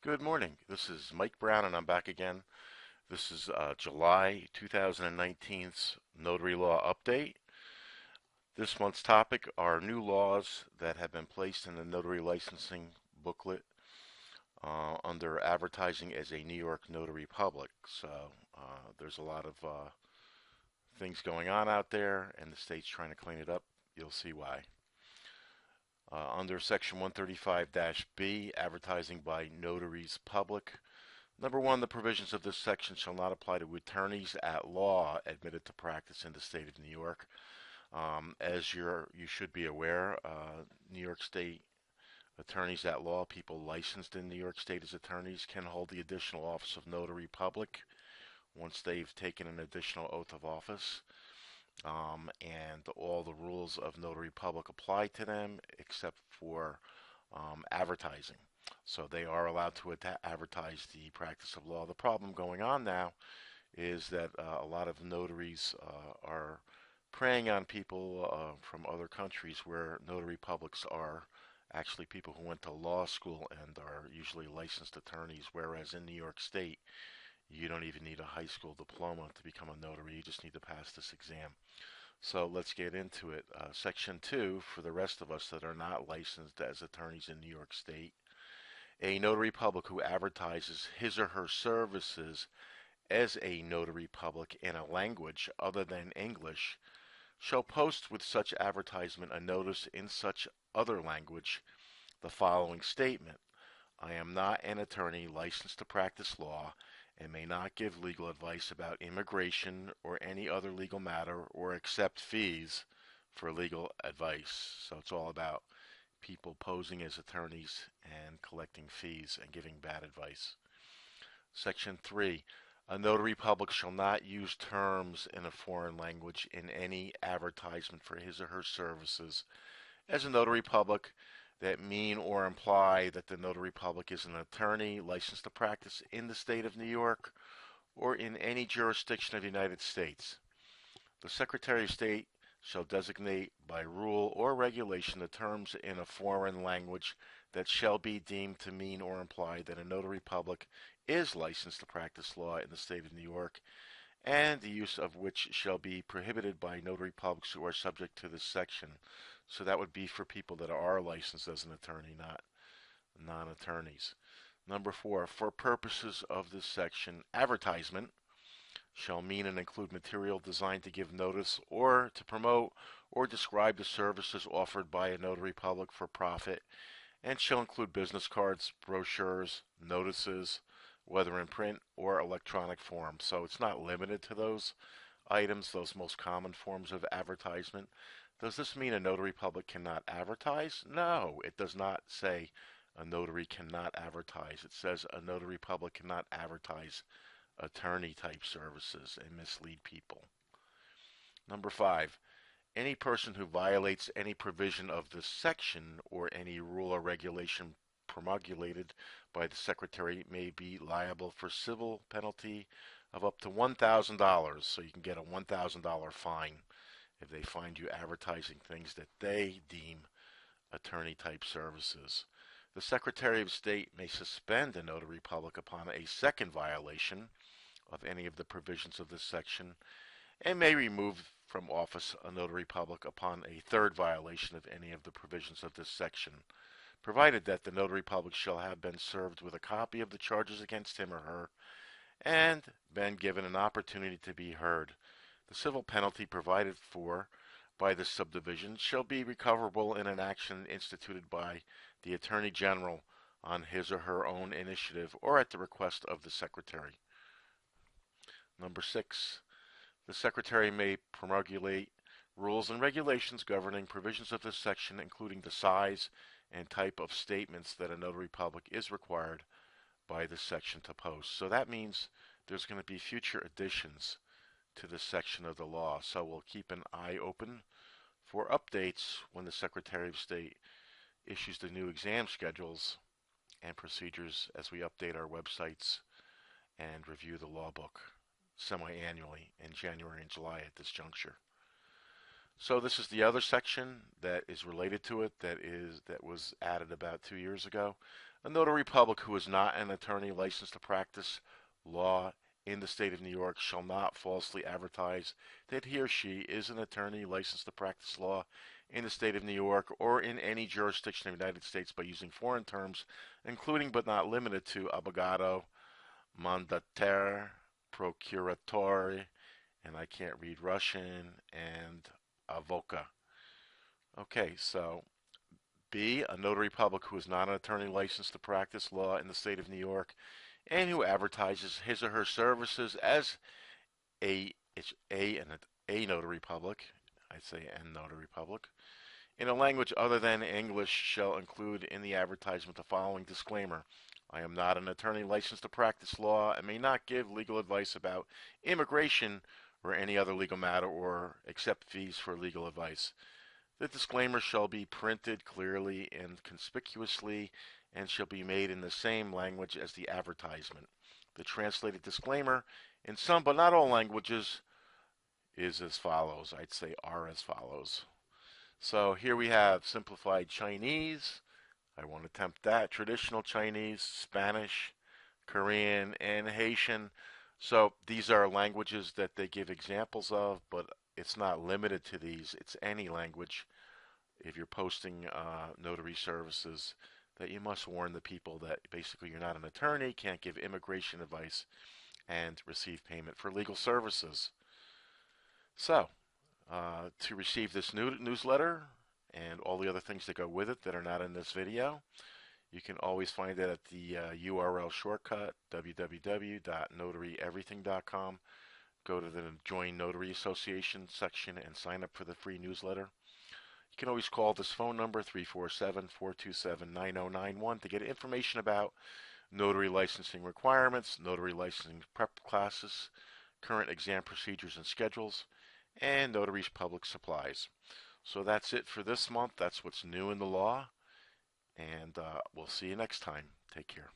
Good morning. This is Mike Brown, and I'm back again. This is July 2019's Notary Law Update. This month's topic are new laws that have been placed in the notary licensing booklet under advertising as a New York notary public. So there's a lot of things going on out there, and the state's trying to clean it up. You'll see why. Under Section 135-B, advertising by notaries public. Number one, the provisions of this section shall not apply to attorneys at law admitted to practice in the state of New York. As you should be aware, New York State attorneys at law, people licensed in New York State as attorneys, can hold the additional office of notary public once they've taken an additional oath of office. And all the rules of notary public apply to them except for advertising. So they are allowed to advertise the practice of law. The problem going on now is that a lot of notaries are preying on people from other countries where notary publics are actually people who went to law school and are usually licensed attorneys, whereas in New York State, you don't even need a high school diploma to become a notary. You just need to pass this exam. So let's get into it. Section 2, for the rest of us that are not licensed as attorneys in New York State, a notary public who advertises his or her services as a notary public in a language other than English shall post with such advertisement a notice in such other language the following statement: I am not an attorney licensed to practice law and may not give legal advice about immigration or any other legal matter or accept fees for legal advice. So it's all about people posing as attorneys and collecting fees and giving bad advice. Section 3. A notary public shall not use terms in a foreign language in any advertisement for his or her services as a notary public that mean or imply that the notary public is an attorney licensed to practice in the state of New York or in any jurisdiction of the United States. The Secretary of State shall designate by rule or regulation the terms in a foreign language that shall be deemed to mean or imply that a notary public is licensed to practice law in the state of New York, and the use of which shall be prohibited by notary publics who are subject to this section. So that would be for people that are licensed as an attorney, not non-attorneys. Number 4, for purposes of this section, advertisement shall mean and include material designed to give notice or to promote or describe the services offered by a notary public for profit, and shall include business cards, brochures, notices, whether in print or electronic form. So it's not limited to those items, those most common forms of advertisement. Does this mean a notary public cannot advertise? No, it does not say a notary cannot advertise. It says a notary public cannot advertise attorney-type services and mislead people. Number 5, any person who violates any provision of this section or any rule or regulation promulgated by the Secretary may be liable for civil penalty of up to $1,000. So you can get a $1,000 fine if they find you advertising things that they deem attorney-type services. The Secretary of State may suspend a notary public upon a second violation of any of the provisions of this section, and may remove from office a notary public upon a third violation of any of the provisions of this section, provided that the notary public shall have been served with a copy of the charges against him or her and been given an opportunity to be heard. The civil penalty provided for by this subdivision shall be recoverable in an action instituted by the Attorney General on his or her own initiative or at the request of the Secretary. Number 6, the Secretary may promulgate rules and regulations governing provisions of this section, including the size and type of statements that a notary public is required by this section to post. So that means there's going to be future additions to this section of the law. So we'll keep an eye open for updates when the Secretary of State issues the new exam schedules and procedures as we update our websites and review the law book semi-annually in January and July at this juncture. So this is the other section that is related to it that was added about 2 years ago. A notary public who is not an attorney licensed to practice law in the state of New York shall not falsely advertise that he or she is an attorney licensed to practice law in the state of New York or in any jurisdiction of the United States by using foreign terms, including but not limited to abogado, mandataire, procuratore, and I can't read Russian, and avoca. Okay, so B, a notary public who is not an attorney licensed to practice law in the state of New York and who advertises his or her services as a notary public, I'd say an notary public, in a language other than English shall include in the advertisement the following disclaimer. I am not an attorney licensed to practice law and may not give legal advice about immigration or any other legal matter or accept fees for legal advice. The disclaimer shall be printed clearly and conspicuously and shall be made in the same language as the advertisement. The translated disclaimer in some but not all languages is as follows. I'd say are as follows. So here we have simplified Chinese. I won't attempt that. Traditional Chinese, Spanish, Korean, and Haitian. So these are languages that they give examples of, but it's not limited to these. It's any language. If you're posting notary services, that you must warn the people that basically you're not an attorney, can't give immigration advice, and receive payment for legal services. So, to receive this newsletter and all the other things that go with it that are not in this video, you can always find it at the URL shortcut, www.notaryeverything.com. Go to the Join Notary Association section and sign up for the free newsletter. You can always call this phone number, 347-427-9091, to get information about notary licensing requirements, notary licensing prep classes, current exam procedures and schedules, and Notary's Public Supplies. So that's it for this month. That's what's new in the law, and we'll see you next time. Take care.